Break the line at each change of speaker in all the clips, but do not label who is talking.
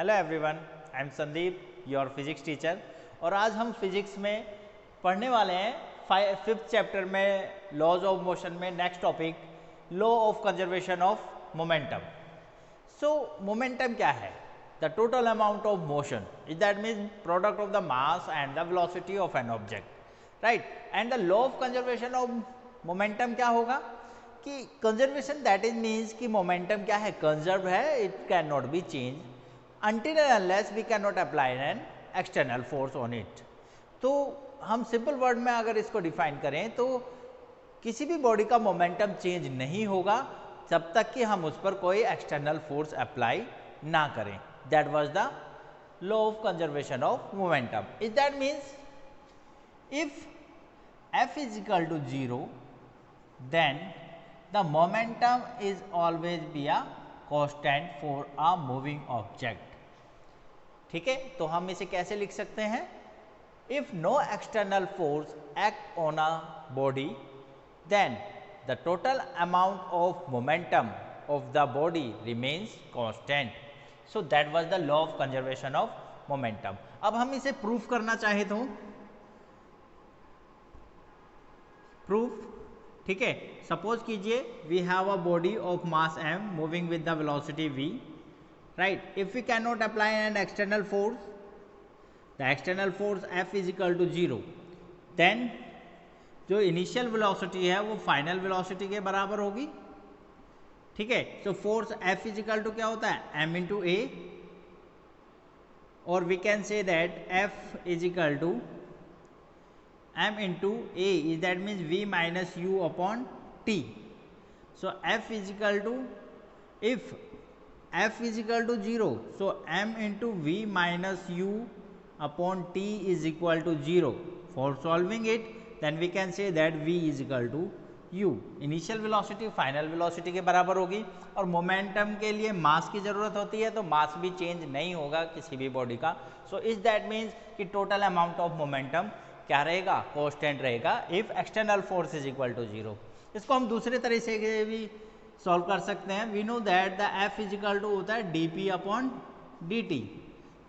Hello everyone, I am Sandeep, your physics teacher. और आज हम फिजिक्स में पढ़ने वाले हैं फिफ्थ चैप्टर में लॉज ऑफ मोशन में next topic law of conservation of momentum. So momentum क्या है? The total amount of motion is that mean product of the mass and the velocity of an object, right. And the law of conservation of momentum क्या होगा कि conservation that is means कि momentum क्या है, conserve है, it can not be change until and unless we cannot apply an external force on it। तो हम simple word में अगर इसको डिफाइन करें तो किसी भी बॉडी का मोमेंटम चेंज नहीं होगा जब तक कि हम उस पर कोई एक्सटर्नल फोर्स अप्लाई ना करें। That was the law of conservation of momentum. Is that means if F is equal to 0 then the momentum is always be a constant for a moving object। ठीक है, तो हम इसे कैसे लिख सकते हैं? If no external force act on a body then the total amount of momentum of the body remains constant. So that was the law of conservation of momentum. अब हम इसे प्रूफ करना चाहे तो प्रूफ, ठीक है। सपोज कीजिए we have a body of mass m moving with the velocity v, right? If we cannot apply an external force, the external force F is equal to 0, then जो initial velocity है वो final velocity के बराबर होगी, ठीक है। So force F is equal to क्या होता है, m इंटू ए, और we can say that F is equal to m into a, is that means v minus u upon t। So F is equal to, if F is equal to 0, so m into v minus u upon t is equal to 0. For solving it, then we can say that v is equal to u। Initial velocity final velocity के बराबर होगी, और momentum के लिए मास की ज़रूरत होती है, तो मास भी चेंज नहीं होगा किसी भी बॉडी का। सो इज दैट मीन्स कि टोटल अमाउंट ऑफ मोमेंटम क्या रहेगा, कांस्टेंट रहेगा if external force is equal to 0। इसको हम दूसरे तरीके से भी सॉल्व कर सकते हैं। We know that the F is equal to होता है dp upon dt,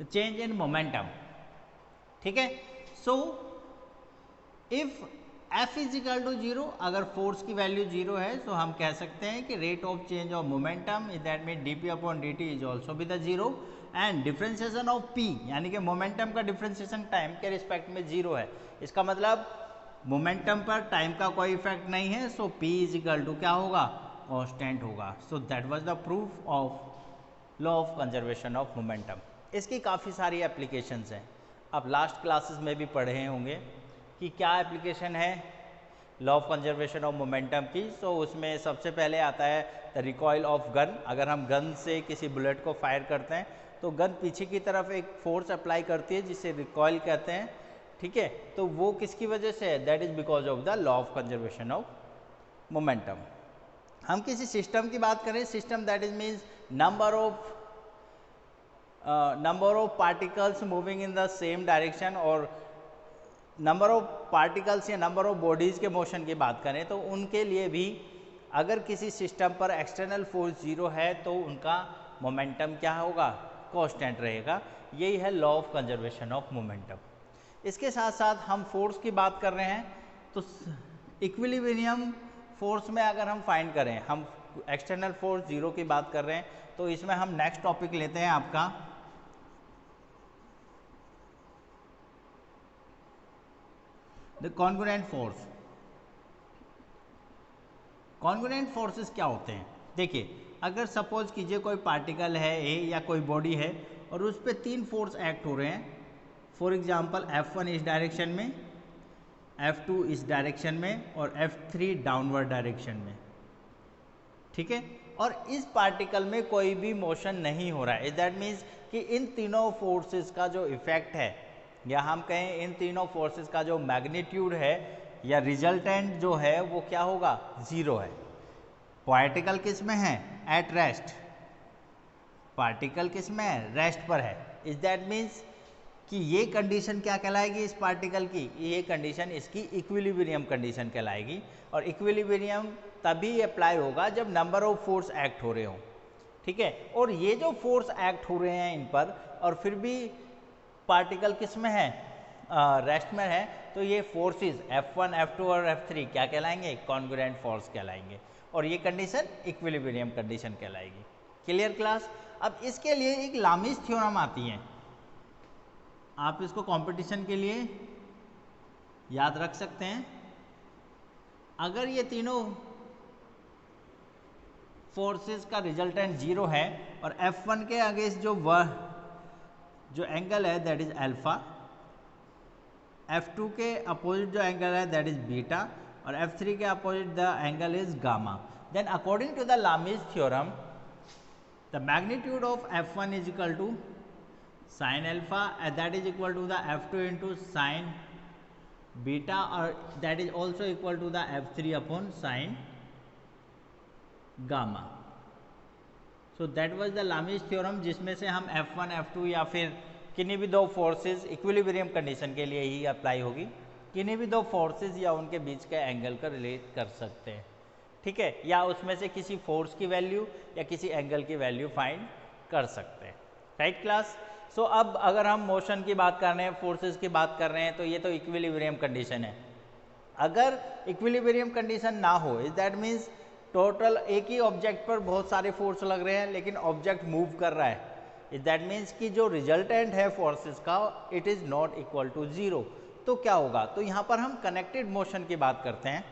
change in momentum, ठीक है। So if F is equal to 0, अगर फोर्स की वैल्यू 0 है तो हम कह सकते हैं कि rate of change of momentum is that mean dp upon dt is also with 0, and differentiation of p यानी कि मोमेंटम का डिफ्रेंसिएशन टाइम के रिस्पेक्ट में 0 है। इसका मतलब मोमेंटम पर टाइम का कोई इफेक्ट नहीं है, सो p इज इक्वल टू क्या होगा, कांस्टेंट होगा। सो that was the proof of law of conservation of momentum. इसकी काफ़ी सारी एप्लीकेशंस हैं, आप लास्ट क्लासेस में भी पढ़े होंगे कि क्या एप्लीकेशन है law of conservation of momentum की। सो उसमें सबसे पहले आता है द रिकॉइल ऑफ गन। अगर हम गन से किसी बुलेट को फायर करते हैं तो गन पीछे की तरफ एक फोर्स अप्लाई करती है जिसे रिकॉइल कहते हैं, ठीक है। तो वो किसकी वजह से है, that is because of the law of conservation of momentum. हम किसी सिस्टम की बात करें, system that is means number of particles moving in the same direction, और नंबर ऑफ पार्टिकल्स या नंबर ऑफ बॉडीज़ के मोशन की बात करें तो उनके लिए भी अगर किसी सिस्टम पर एक्सटर्नल फोर्स 0 है तो उनका मोमेंटम क्या होगा, कांस्टेंट रहेगा। यही है law of conservation of momentum. इसके साथ साथ हम फोर्स की बात कर रहे हैं तो इक्विलिब्रियम फोर्स में अगर हम फाइंड करें, हम एक्सटर्नल फोर्स 0 की बात कर रहे हैं, तो इसमें हम नेक्स्ट टॉपिक लेते हैं आपका the congruent force. Congruent forces क्या होते हैं? देखिए, अगर सपोज कीजिए कोई पार्टिकल है ए या कोई बॉडी है और उस पर 3 फोर्स एक्ट हो रहे हैं, फॉर एग्जांपल F1 इस डायरेक्शन में, F2 इस डायरेक्शन में और F3 डाउनवर्ड डायरेक्शन में, ठीक है। और इस पार्टिकल में कोई भी मोशन नहीं हो रहा है। दैट मीन्स कि इन तीनों फोर्सेस का जो इफेक्ट है, या हम कहें इन तीनों फोर्सेस का जो मैग्नीट्यूड है या रिजल्टेंट जो है वो क्या होगा, 0 है। पार्टिकल किस में है, एट रेस्ट। पार्टिकल किस में है, रेस्ट पर है। इज दैट मीन्स कि ये कंडीशन क्या कहलाएगी इस पार्टिकल की, ये कंडीशन इसकी इक्विलिब्रियम कंडीशन कहलाएगी। और इक्विलिब्रियम तभी अप्लाई होगा जब नंबर ऑफ फोर्स एक्ट हो रहे हो। ठीक है। और ये जो फोर्स एक्ट हो रहे हैं इन पर, और फिर भी पार्टिकल किस में है, रेस्ट में है, तो ये फोर्सेस F1, F2 और F3 क्या कहलाएंगे, कॉन्ग्रुएंट फोर्स कहलाएंगे, और ये कंडीशन इक्विलिब्रियम कंडीशन कहलाएगी। Clear class. अब इसके लिए एक लामीज थ्योरम आती है, आप इसको कंपटीशन के लिए याद रख सकते हैं। अगर ये तीनों फोर्सेस का रिजल्टेंट 0 है और F1 के अगेंस्ट जो एंगल है दैट इज अल्फा, F2 के अपोजिट जो एंगल है दैट इज बीटा, और F3 के opposite the angle is gamma, then according to the Lami's theorem the magnitude of F1 is equal to sine alpha and that is equal to the F2 into sine beta, और that is also equal to the F3 upon sine gamma. So that was the Lami's theorem, जिसमें से हम F1, F2 या फिर किन्हीं भी दो forces equilibrium condition के लिए ही अप्लाई होगी, किन्हीं भी दो फोर्सेस या उनके बीच के एंगल का रिलेट कर सकते हैं, ठीक है, या उसमें से किसी फोर्स की वैल्यू या किसी एंगल की वैल्यू फाइंड कर सकते हैं। Right class. सो अब अगर हम मोशन की बात कर रहे हैं, फोर्सेस की बात कर रहे हैं, तो ये तो इक्विलिब्रियम कंडीशन है। अगर इक्विलिब्रियम कंडीशन ना हो, इज दैट मीन्स टोटल एक ही ऑब्जेक्ट पर बहुत सारे फोर्स लग रहे हैं लेकिन ऑब्जेक्ट मूव कर रहा है, इज दैट मीन्स कि जो रिजल्टेंट है फोर्सेस का it is not equal to 0, तो क्या होगा, तो यहाँ पर हम कनेक्टेड मोशन की बात करते हैं।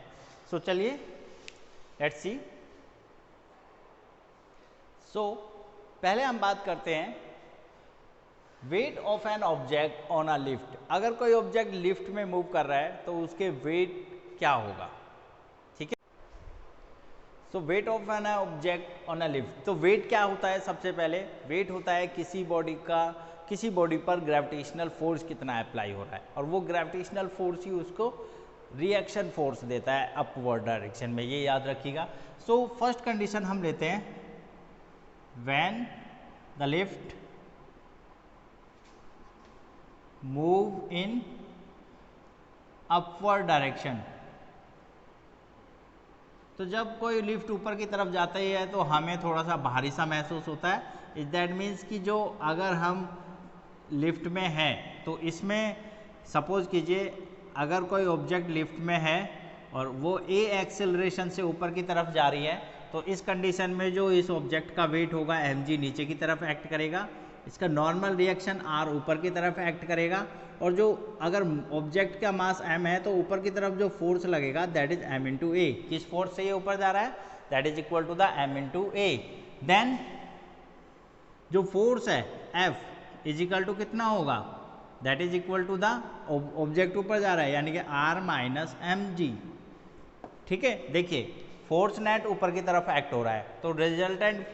सो चलिए लेट्स सी। सो पहले हम बात करते हैं wait of an object on a lift. अगर कोई ऑब्जेक्ट लिफ्ट में मूव कर रहा है तो उसके वेट क्या होगा, ठीक है। So weight of an object on a lift, तो वेट क्या होता है, सबसे पहले वेट होता है किसी बॉडी पर ग्रेविटेशनल फोर्स कितना अप्लाई हो रहा है, और वो ग्रेविटेशनल फोर्स ही उसको रिएक्शन फोर्स देता है अपवर्ड डायरेक्शन में, ये याद रखिएगा। सो फर्स्ट कंडीशन हम लेते हैं, when the lift move in upward direction, तो जब कोई लिफ्ट ऊपर की तरफ जाता ही है तो हमें थोड़ा सा भारी सा महसूस होता है। इज दैट मीन्स कि जो अगर हम लिफ्ट में है तो इसमें सपोज कीजिए अगर कोई ऑब्जेक्ट लिफ्ट में है और वो ए एक्सेलरेशन से ऊपर की तरफ जा रही है, तो इस कंडीशन में जो इस ऑब्जेक्ट का वेट होगा mg नीचे की तरफ एक्ट करेगा, इसका नॉर्मल रिएक्शन r ऊपर की तरफ एक्ट करेगा, और जो अगर ऑब्जेक्ट का मास m है तो ऊपर की तरफ जो फोर्स लगेगा that is m into a. किस फोर्स से ये ऊपर जा रहा है, that is equal to the m into a. Then जो फोर्स है F इज इक्वल टू कितना होगा, that is equal to the object ऊपर जा रहा है यानी कि r माइनस mg, ठीक है। देखिए फोर्स नेट ऊपर की तरफ एक्ट हो रहा है तो रिजल्टेंट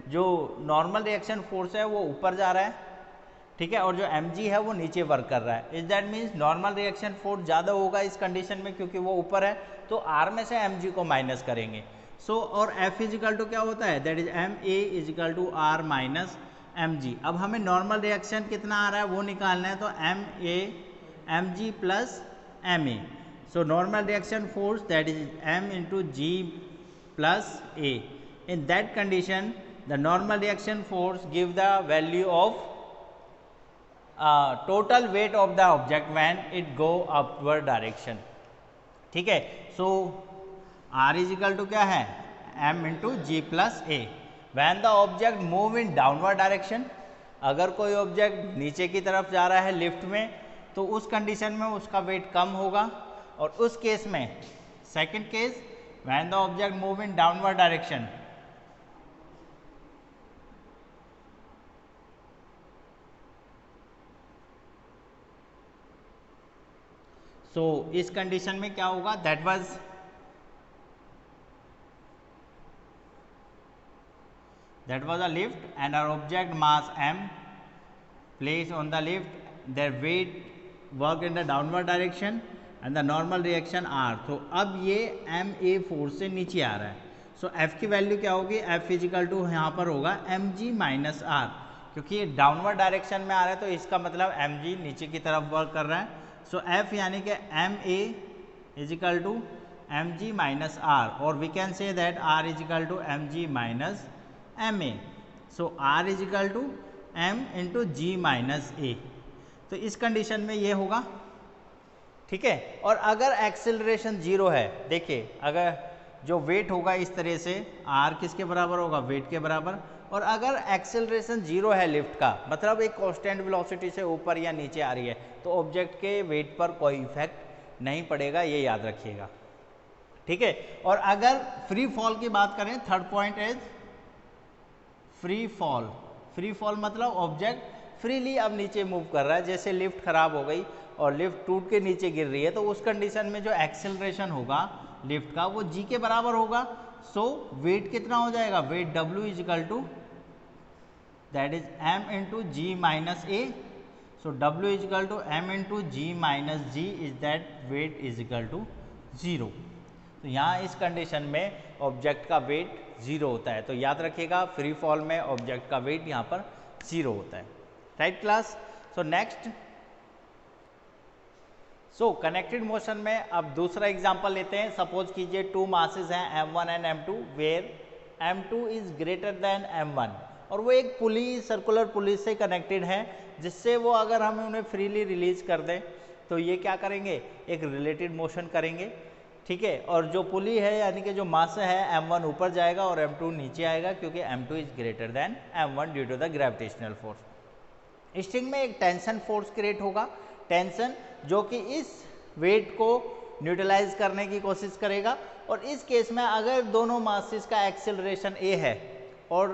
जो नॉर्मल रिएक्शन फोर्स है वो ऊपर जा रहा है, ठीक है, और जो mg है वो नीचे वर्क कर रहा है। Is that means normal reaction force ज़्यादा होगा इस कंडीशन में क्योंकि वो ऊपर है, तो r में से mg को माइनस करेंगे। सो और F इजिकल टू क्या होता है, that is ma is equal to r minus mg। अब हमें नॉर्मल रिएक्शन कितना आ रहा है वो निकालना है, तो ma mg plus ma। So normal reaction force that is m into g plus a। In that condition the normal reaction force give the value of total weight of the object when it go upward direction, ठीक है। So r is equal to क्या है, m into g plus a. When the object move in downward direction, अगर कोई object नीचे की तरफ जा रहा है लिफ्ट में तो उस कंडीशन में उसका वेट कम होगा, और उस केस में second case when the object move in downward direction, so इस कंडीशन में क्या होगा, that was a lift and our object mass m placed on the lift, their weight work in the downward direction and the normal reaction r। तो अब ये m a force से नीचे आ रहा है, सो f की वैल्यू क्या होगी, f इजिकल टू यहाँ पर होगा mg माइनस r, क्योंकि ये डाउनवर्ड डायरेक्शन में आ रहा है तो इसका मतलब mg नीचे की तरफ वर्क कर रहा है। सो f यानी कि ma is equal to mg minus r, और we can say that r is equal to mg minus ma। So r is equal to m into g minus a. तो इस कंडीशन में ये होगा, ठीक है। और अगर एक्सेलरेशन 0 है, देखिए अगर जो वेट होगा इस तरह से, r किसके बराबर होगा, वेट के बराबर। और अगर एक्सेलरेशन 0 है लिफ्ट का, मतलब एक कांस्टेंट वेलोसिटी से ऊपर या नीचे आ रही है, तो ऑब्जेक्ट के वेट पर कोई इफेक्ट नहीं पड़ेगा, ये याद रखिएगा, ठीक है। और अगर फ्री फॉल की बात करें, third point is free fall. Free fall मतलब ऑब्जेक्ट फ्रीली अब नीचे मूव कर रहा है, जैसे लिफ्ट खराब हो गई और लिफ्ट टूट के नीचे गिर रही है, तो उस कंडीशन में जो एक्सेलरेशन होगा लिफ्ट का वो g के बराबर होगा। सो वेट कितना हो जाएगा, weight w is equal to that is m into g minus a. So w is equal to m into g minus g is that weight is equal to 0। तो यहाँ इस कंडीशन में ऑब्जेक्ट का wait 0 होता है। तो याद रखिएगा फ्री फॉल में ऑब्जेक्ट का वेट यहाँ पर 0 होता है, राइट क्लास। सो नेक्स्ट, सो कनेक्टेड मोशन में अब दूसरा एग्जांपल लेते हैं। सपोज कीजिए टू मासेस हैं m1 and m2 where m2 is greater than m1, और वो एक पुली, सर्कुलर पुली से कनेक्टेड है, जिससे वो अगर हम उन्हें फ्रीली रिलीज कर दें तो ये क्या करेंगे, एक रिलेटेड मोशन करेंगे, ठीक है। और जो पुली है यानी कि जो मास है m1 ऊपर जाएगा और m2 नीचे आएगा, क्योंकि m2 is greater than m1 due to the gravitational force. String में एक टेंशन फोर्स क्रिएट होगा, टेंशन जो कि इस वेट को न्यूट्रलाइज करने की कोशिश करेगा। और इस केस में अगर दोनों मासेस का एक्सेलरेशन a है और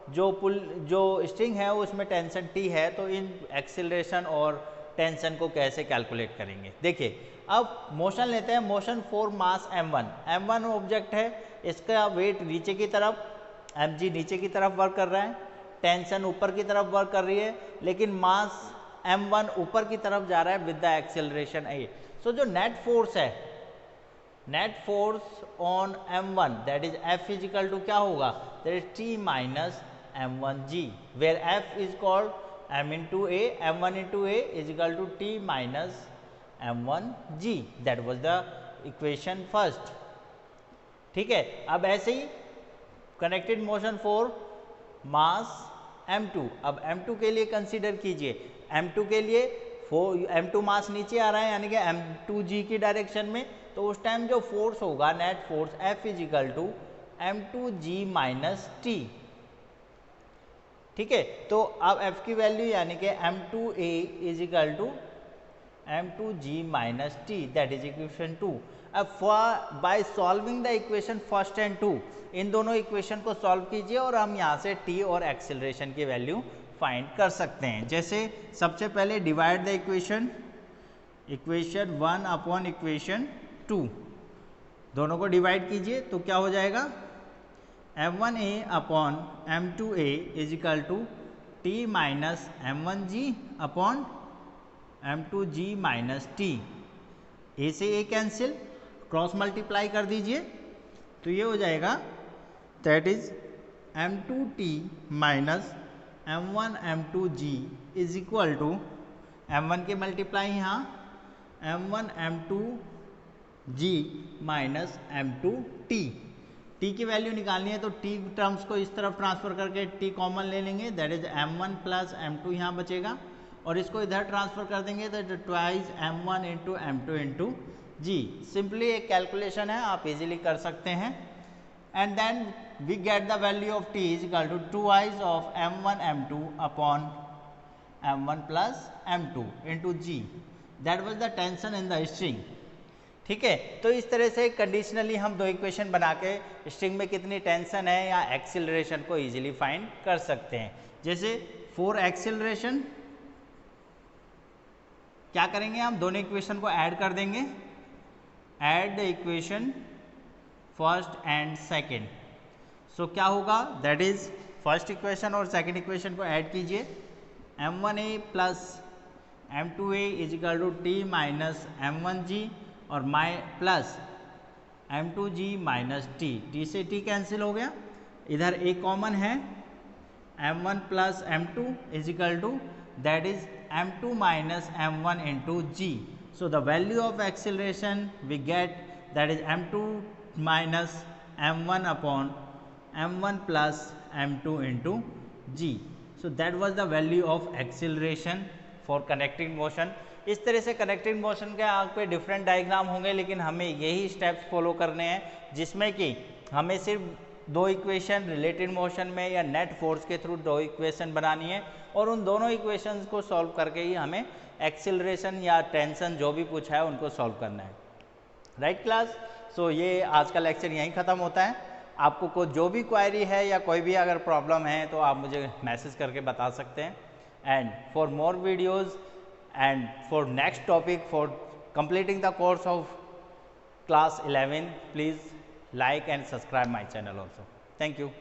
जो स्ट्रिंग है उसमें टेंशन t है, तो इन एक्सेलरेशन और टेंशन को कैसे कैलकुलेट करेंगे। देखिए अब मोशन लेते हैं, motion for mass m1 object है, इसका वेट नीचे की तरफ, mg नीचे की तरफ वर्क कर रहा है, टेंशन ऊपर की तरफ वर्क कर रही है, लेकिन मास m1 ऊपर की तरफ जा रहा है with the acceleration a। So जो नेट फोर्स है, net force on m1 that is F is equal to क्या होगा, that is t minus m1g, where F is called m into a, m1 into a is equal to t minus m1g, that was the equation first, ठीक है। अब ऐसे ही connected motion for mass m2, अब m2 के लिए consider कीजिए, m2 के लिए m2 मास नीचे आ रहा है यानी कि m2g की डायरेक्शन में, तो उस टाइम जो फोर्स होगा net force F is equal to m2g minus t, ठीक है। तो अब F की वैल्यू यानी कि m2a is equal to m2g minus t, that is equation 2। अब by solving the equation first and 2, इन दोनों इक्वेशन को सॉल्व कीजिए और हम यहाँ से t और एक्सेलरेशन की वैल्यू फाइंड कर सकते हैं। जैसे सबसे पहले divide the equation 1 upon equation 2, दोनों को डिवाइड कीजिए तो क्या हो जाएगा, m1a upon m2a is equal to t minus m1g upon m2g minus t। a से a कैंसिल, क्रॉस मल्टीप्लाई कर दीजिए तो ये हो जाएगा that is m2t minus m1 m2g is equal to m1 के मल्टीप्लाई यहाँ m1 m2g minus m2t। t की वैल्यू निकालनी है तो t टर्म्स को इस तरफ ट्रांसफर करके t कॉमन ले लेंगे, that is m1 plus m2 यहाँ बचेगा, और इसको इधर ट्रांसफर कर देंगे तो twice m1 into m2 into g. Simply एक कैलकुलेशन है, आप इजीली कर सकते हैं। And then we get the value of t is equal to twice of m1 m2 upon m1 plus m2 into g, that was the tension in the string, ठीक है। तो इस तरह से कंडीशनली हम दो इक्वेशन बना के स्ट्रिंग में कितनी टेंशन है या एक्सीलरेशन को इजीली फाइंड कर सकते हैं। जैसे फॉर एक्सीलरेशन क्या करेंगे, हम दोनों इक्वेशन को ऐड कर देंगे, add the equation first and second. So क्या होगा, दैट इज फर्स्ट इक्वेशन और सेकंड इक्वेशन को ऐड कीजिए, m1a plus m2a is equal to t minus m1g और प्लस m2g माइनस t से t कैंसिल हो गया, इधर a कॉमन है, m1 plus m2 is equal to that is m2 minus m1 into g। So the value of acceleration we get that is m2 minus m1 upon m1 plus m2 into g. So that was the value of acceleration for connecting motion. इस तरह से connecting motion के आगे पे different diagram होंगे, लेकिन हमें यही स्टेप्स फॉलो करने हैं जिसमें कि हमें सिर्फ दो इक्वेशन रिलेटेड मोशन में या नेट फोर्स के थ्रू दो इक्वेशन बनानी है, और उन दोनों इक्वेशंस को सॉल्व करके ही हमें एक्सिलरेशन या टेंशन जो भी पूछा है उनको सॉल्व करना है। Right class? सो ये आज का लेक्चर यहीं ख़त्म होता है। आपको को जो भी क्वायरी है या कोई भी अगर प्रॉब्लम है तो आप मुझे मैसेज करके बता सकते हैं। And for more videos and for next topic, for completing the course of class 11, please like and subscribe my channel also. Thank you.